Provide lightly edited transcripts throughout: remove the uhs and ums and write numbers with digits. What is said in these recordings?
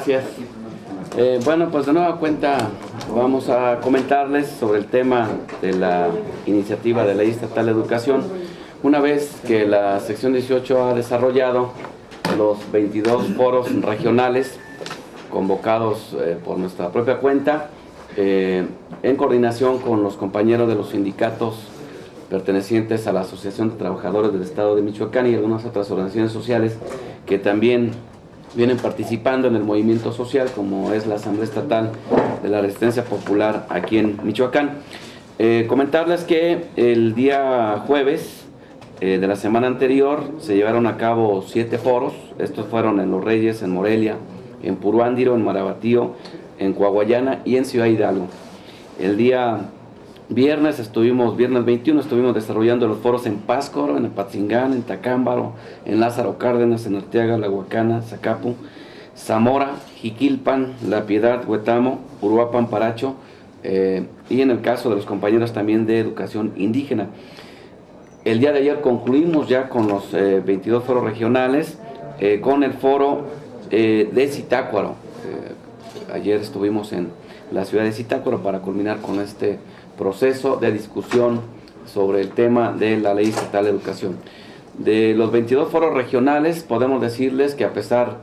Gracias. Bueno, pues de nueva cuenta vamos a comentarles sobre el tema de la iniciativa de ley estatal de educación. Una vez que la sección 18 ha desarrollado los 22 foros regionales convocados por nuestra propia cuenta, en coordinación con los compañeros de los sindicatos pertenecientes a la Asociación de Trabajadores del Estado de Michoacán y algunas otras organizaciones sociales que también vienen participando en el movimiento social, como es la Asamblea Estatal de la Resistencia Popular aquí en Michoacán. Comentarles que el día jueves de la semana anterior se llevaron a cabo 7 foros. Estos fueron en Los Reyes, en Morelia, en Puruándiro, en Marabatío, en Coahuayana y en Ciudad Hidalgo. El día viernes 21, estuvimos desarrollando los foros en Pátzcuaro, en Apatzingán, en Tacámbaro, en Lázaro Cárdenas, en Arteaga, La Huacana, Zacapu, Zamora, Jiquilpan, La Piedad, Huetamo, Uruapan, Paracho, y en el caso de los compañeros también de educación indígena. El día de ayer concluimos ya con los 22 foros regionales, con el foro de Zitácuaro. Ayer estuvimos en la ciudad de Zitácuaro para culminar con este proceso de discusión sobre el tema de la Ley Estatal de Educación. De los 22 foros regionales, podemos decirles que a pesar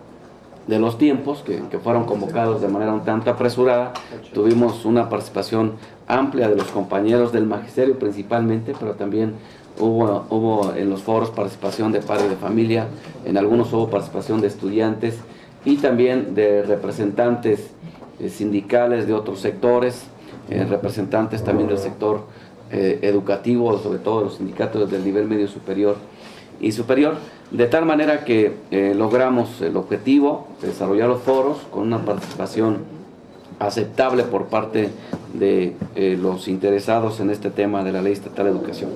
de los tiempos que fueron convocados de manera un tanto apresurada, tuvimos una participación amplia de los compañeros del magisterio principalmente, pero también hubo en los foros participación de padres de familia, en algunos hubo participación de estudiantes y también de representantes sindicales de otros sectores, representantes también del sector educativo, sobre todo los sindicatos del nivel medio superior y superior, de tal manera que logramos el objetivo de desarrollar los foros con una participación aceptable por parte de los interesados en este tema de la Ley Estatal de Educación.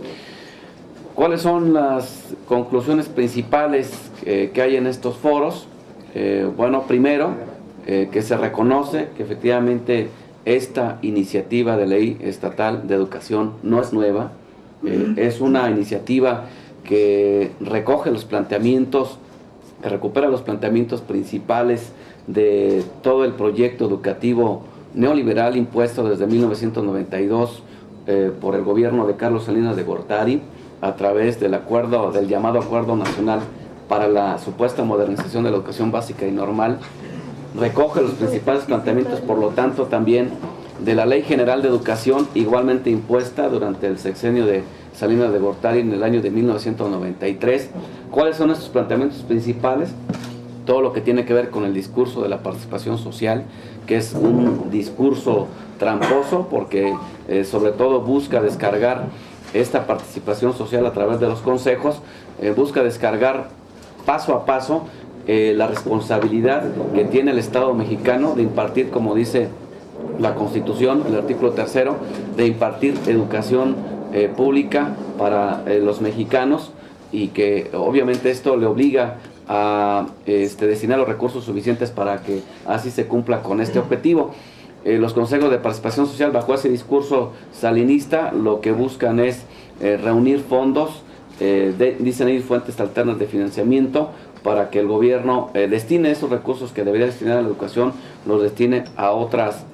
¿Cuáles son las conclusiones principales que hay en estos foros? Bueno, primero, que se reconoce que efectivamente esta iniciativa de ley estatal de educación no es nueva, es una iniciativa que recoge los planteamientos, que recupera los planteamientos principales de todo el proyecto educativo neoliberal impuesto desde 1992 por el gobierno de Carlos Salinas de Gortari a través del llamado Acuerdo Nacional para la supuesta modernización de la educación básica y normal. Recoge los principales planteamientos, por lo tanto, también de la Ley General de Educación, igualmente impuesta durante el sexenio de Salinas de Gortari en el año de 1993. ¿Cuáles son estos planteamientos principales? Todo lo que tiene que ver con el discurso de la participación social, que es un discurso tramposo, porque sobre todo busca descargar esta participación social a través de los consejos, busca descargar paso a paso la responsabilidad que tiene el Estado mexicano de impartir, como dice la Constitución, el artículo 3, de impartir educación pública para los mexicanos, y que obviamente esto le obliga a destinar los recursos suficientes para que así se cumpla con este objetivo. Los consejos de participación social, bajo ese discurso salinista, lo que buscan es reunir fondos, dicen ellos, fuentes alternas de financiamiento, para que el gobierno destine esos recursos que debería destinar a la educación, los destine a otras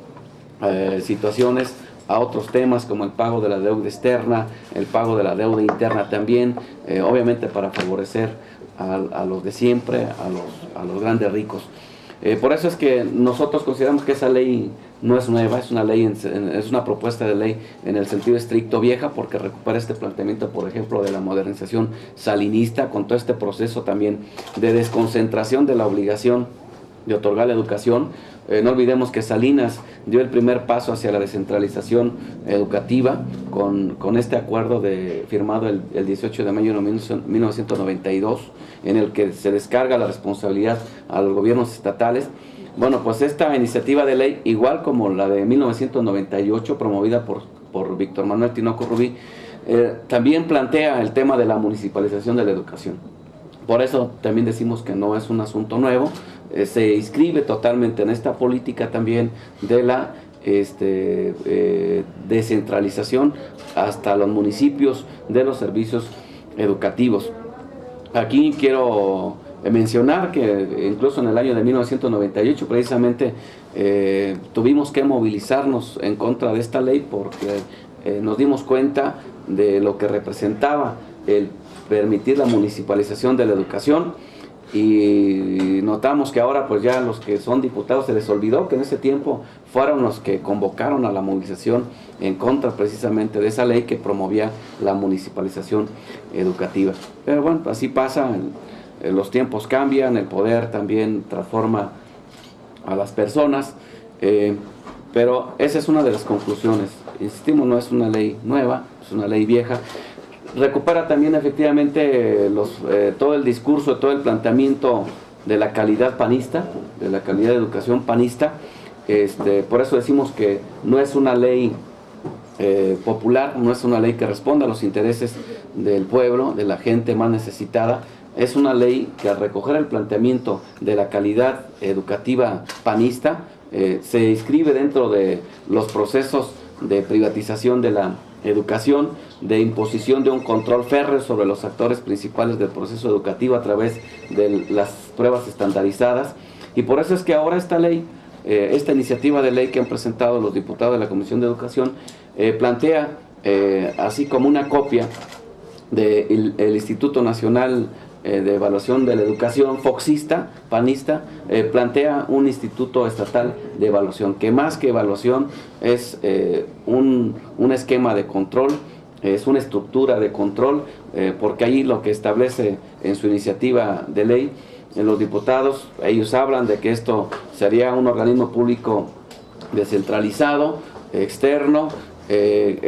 situaciones, a otros temas como el pago de la deuda externa, el pago de la deuda interna también, obviamente para favorecer a los de siempre, a los grandes ricos. Por eso es que nosotros consideramos que esa ley no es nueva, es una propuesta de ley en el sentido estricto vieja, porque recupera este planteamiento, por ejemplo, de la modernización salinista, con todo este proceso también de desconcentración de la obligación de otorgar la educación. No olvidemos que Salinas dio el primer paso hacia la descentralización educativa con este acuerdo firmado el 18 de mayo de 1992, en el que se descarga la responsabilidad a los gobiernos estatales. Bueno, pues esta iniciativa de ley, igual como la de 1998, promovida por Víctor Manuel Tinoco Rubí, también plantea el tema de la municipalización de la educación. Por eso también decimos que no es un asunto nuevo, se inscribe totalmente en esta política también de la descentralización hasta los municipios de los servicios educativos. Aquí quiero mencionar que incluso en el año de 1998 precisamente tuvimos que movilizarnos en contra de esta ley porque nos dimos cuenta de lo que representaba el permitir la municipalización de la educación, y notamos que ahora pues ya los que son diputados se les olvidó que en ese tiempo fueron los que convocaron a la movilización en contra precisamente de esa ley que promovía la municipalización educativa. Pero bueno, así pasa, los tiempos cambian, el poder también transforma a las personas, pero esa es una de las conclusiones. Insistimos, no es una ley nueva, es una ley vieja. Recupera también efectivamente todo el discurso, todo el planteamiento de la calidad panista, de la calidad de educación panista. Por eso decimos que no es una ley popular, no es una ley que responda a los intereses del pueblo, de la gente más necesitada. Es una ley que, al recoger el planteamiento de la calidad educativa panista, se inscribe dentro de los procesos de privatización de la educación, de imposición de un control férreo sobre los actores principales del proceso educativo a través de las pruebas estandarizadas. Y por eso es que ahora esta ley, esta iniciativa de ley que han presentado los diputados de la Comisión de Educación, plantea, así como una copia del Instituto Nacional de Evaluación de la Educación, foxista, panista, plantea un instituto estatal de evaluación, que más que evaluación es un esquema de control, es una estructura de control, porque ahí lo que establece en su iniciativa de ley, los diputados, ellos hablan de que esto sería un organismo público descentralizado, externo,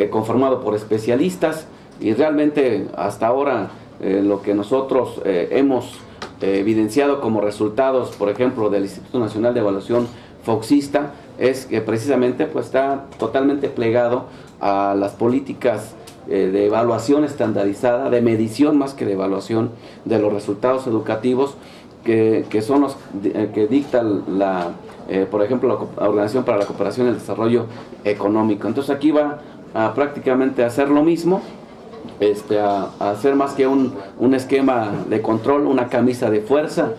conformado por especialistas, y realmente hasta ahora lo que nosotros hemos evidenciado como resultados, por ejemplo, del Instituto Nacional de Evaluación foxista, es que precisamente pues está totalmente plegado a las políticas de evaluación estandarizada, de medición más que de evaluación de los resultados educativos, que son los que dicta por ejemplo, la Organización para la Cooperación y el Desarrollo Económico. Entonces aquí va a prácticamente hacer lo mismo, a hacer más que un esquema de control, una camisa de fuerza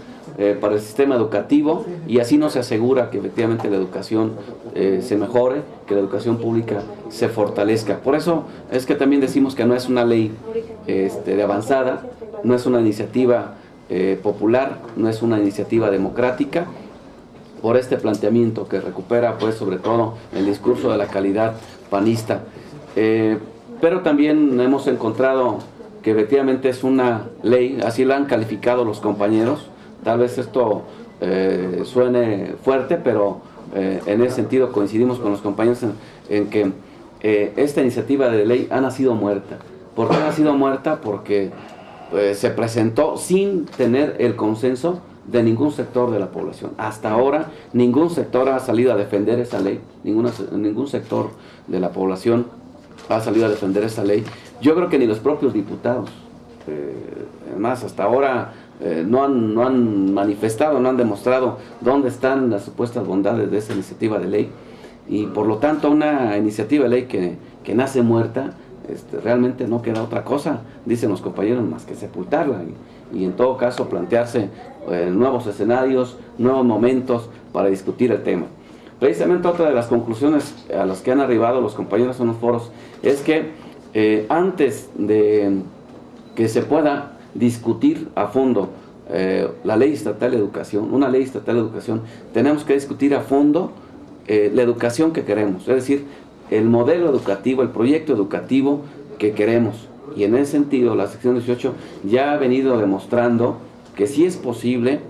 para el sistema educativo, y así no se asegura que efectivamente la educación se mejore, que la educación pública se fortalezca. Por eso es que también decimos que no es una ley de avanzada, no es una iniciativa popular, no es una iniciativa democrática, por este planteamiento que recupera pues sobre todo el discurso de la calidad panista. Pero también hemos encontrado que efectivamente es una ley, así la han calificado los compañeros. Tal vez esto suene fuerte, pero en ese sentido coincidimos con los compañeros en que esta iniciativa de ley ha nacido muerta. ¿Por qué ha nacido muerta? Porque se presentó sin tener el consenso de ningún sector de la población. Hasta ahora ningún sector ha salido a defender esa ley, ningún sector de la población ha salido a defender esa ley. Yo creo que ni los propios diputados, además hasta ahora no han manifestado, no han demostrado dónde están las supuestas bondades de esa iniciativa de ley, y por lo tanto una iniciativa de ley que nace muerta, realmente no queda otra cosa, dicen los compañeros, más que sepultarla y en todo caso plantearse nuevos escenarios, nuevos momentos para discutir el tema. Precisamente otra de las conclusiones a las que han arribado los compañeros en los foros es que antes de que se pueda discutir a fondo la ley estatal de educación, una ley estatal de educación, tenemos que discutir a fondo la educación que queremos, es decir, el modelo educativo, el proyecto educativo que queremos. Y en ese sentido la sección 18 ya ha venido demostrando que sí es posible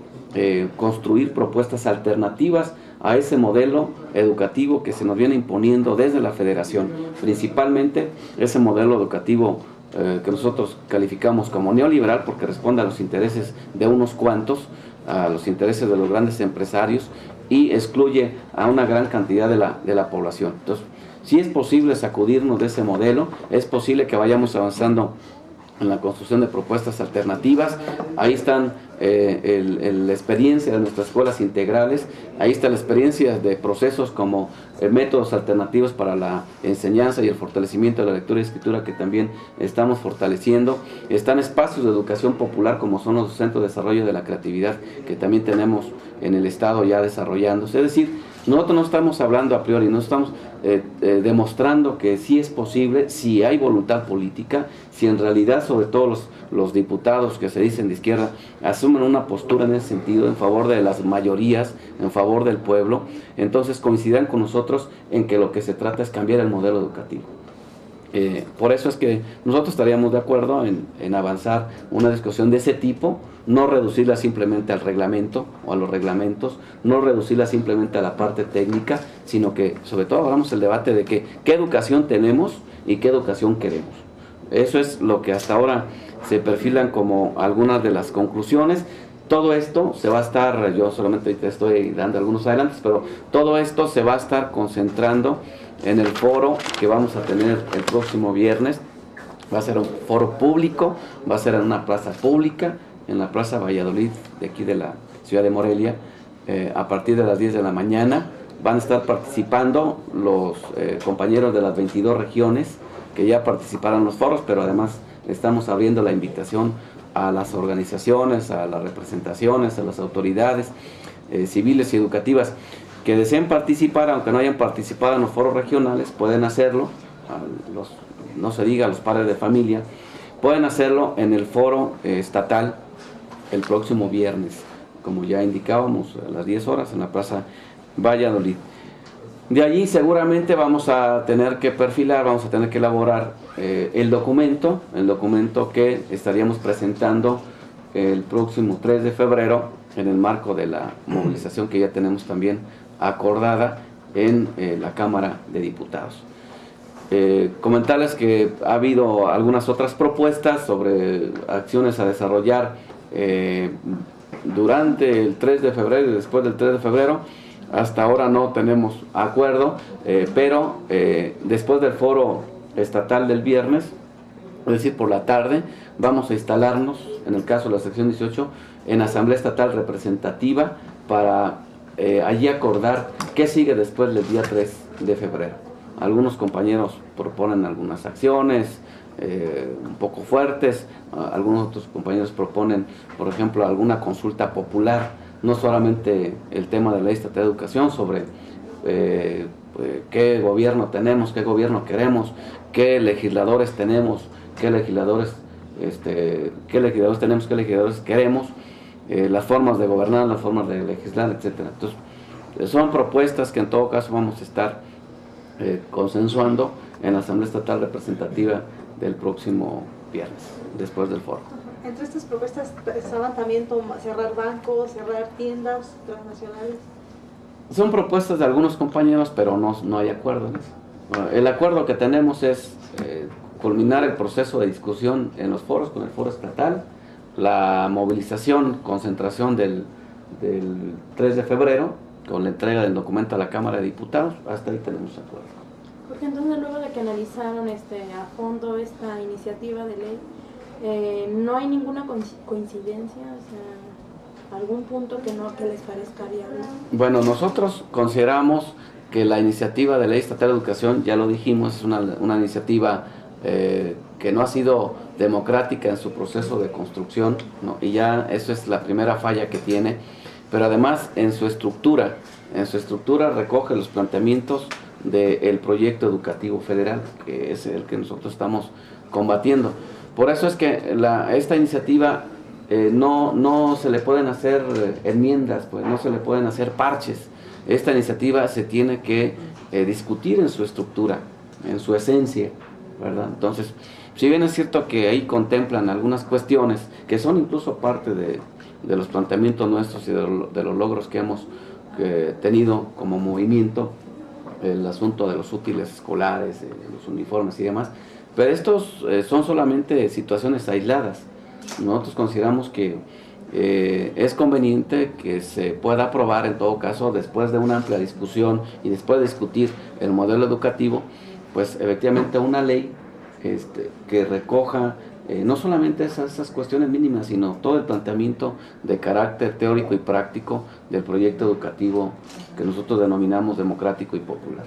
construir propuestas alternativas a ese modelo educativo que se nos viene imponiendo desde la federación, principalmente ese modelo educativo que nosotros calificamos como neoliberal, porque responde a los intereses de unos cuantos, a los intereses de los grandes empresarios, y excluye a una gran cantidad de la población. Entonces, sí es posible sacudirnos de ese modelo, es posible que vayamos avanzando en la construcción de propuestas alternativas. Ahí están la experiencia de nuestras escuelas integrales. Ahí está la experiencia de procesos como métodos alternativos para la enseñanza y el fortalecimiento de la lectura y escritura, que también estamos fortaleciendo. Están espacios de educación popular como son los centros de desarrollo de la creatividad, que también tenemos en el estado ya desarrollándose. Es decir, nosotros no estamos hablando a priori, no estamos demostrando que sí es posible, si hay voluntad política, si en realidad sobre todo los diputados que se dicen de izquierda asumen una postura en ese sentido, en favor de las mayorías, en favor del pueblo, entonces coincidan con nosotros en que lo que se trata es cambiar el modelo educativo. Por eso es que nosotros estaríamos de acuerdo en avanzar una discusión de ese tipo, no reducirla simplemente al reglamento o a los reglamentos, no reducirla simplemente a la parte técnica, sino que sobre todo hagamos el debate de qué educación tenemos y qué educación queremos. Eso es lo que hasta ahora se perfilan como algunas de las conclusiones. Todo esto se va a estar, yo solamente te estoy dando algunos adelantos, pero todo esto se va a estar concentrando en el foro que vamos a tener el próximo viernes. Va a ser un foro público, va a ser en una plaza pública, en la Plaza Valladolid, de aquí de la ciudad de Morelia, a partir de las 10 de la mañana. Van a estar participando los compañeros de las 22 regiones que ya participaron en los foros, pero además estamos abriendo la invitación a las organizaciones, a las representaciones, a las autoridades civiles y educativas que deseen participar, aunque no hayan participado en los foros regionales, pueden hacerlo, no se diga a los padres de familia, pueden hacerlo en el foro estatal el próximo viernes, como ya indicábamos, a las 10 horas en la Plaza Valladolid. De allí seguramente vamos a tener que perfilar, vamos a tener que elaborar el documento que estaríamos presentando el próximo 3 de febrero en el marco de la movilización que ya tenemos también acordada en la Cámara de Diputados. Comentarles que ha habido algunas otras propuestas sobre acciones a desarrollar durante el 3 de febrero y después del 3 de febrero. Hasta ahora no tenemos acuerdo, pero después del foro estatal del viernes, es decir, por la tarde, vamos a instalarnos, en el caso de la sección 18, en Asamblea Estatal Representativa para allí acordar qué sigue después del día 3 de febrero. Algunos compañeros proponen algunas acciones un poco fuertes, algunos otros compañeros proponen, por ejemplo, alguna consulta popular, no solamente el tema de la Ley Estatal de Educación, sobre qué gobierno tenemos, qué gobierno queremos, qué legisladores tenemos, qué legisladores tenemos, qué legisladores queremos, las formas de gobernar, las formas de legislar, etcétera. Entonces, son propuestas que en todo caso vamos a estar consensuando en la Asamblea Estatal Representativa del próximo viernes, después del foro. Entre estas propuestas estaban también cerrar bancos, cerrar tiendas transnacionales. Son propuestas de algunos compañeros, pero no hay acuerdo en eso. El acuerdo que tenemos es culminar el proceso de discusión en los foros, con el foro estatal, la movilización, concentración del 3 de febrero, con la entrega del documento a la Cámara de Diputados. Hasta ahí tenemos acuerdo. Porque entonces, luego de que analizaron a fondo esta iniciativa de ley, no hay ninguna coincidencia, o sea, algún punto que les parezca viable. Bueno, nosotros consideramos que la iniciativa de Ley Estatal de Educación, ya lo dijimos, es una iniciativa que no ha sido democrática en su proceso de construcción, ¿no? Y ya eso es la primera falla que tiene, pero además en su estructura recoge los planteamientos del proyecto educativo federal, que es el que nosotros estamos combatiendo. Por eso es que esta iniciativa no se le pueden hacer enmiendas, pues no se le pueden hacer parches. Esta iniciativa se tiene que discutir en su estructura, en su esencia, ¿verdad? Entonces, si bien es cierto que ahí contemplan algunas cuestiones que son incluso parte de los planteamientos nuestros y de los logros que hemos tenido como movimiento, el asunto de los útiles escolares, los uniformes y demás, pero estos son solamente situaciones aisladas. Nosotros consideramos que es conveniente que se pueda aprobar, en todo caso, después de una amplia discusión y después de discutir el modelo educativo, pues efectivamente una ley que recoja no solamente esas cuestiones mínimas, sino todo el planteamiento de carácter teórico y práctico del proyecto educativo que nosotros denominamos democrático y popular.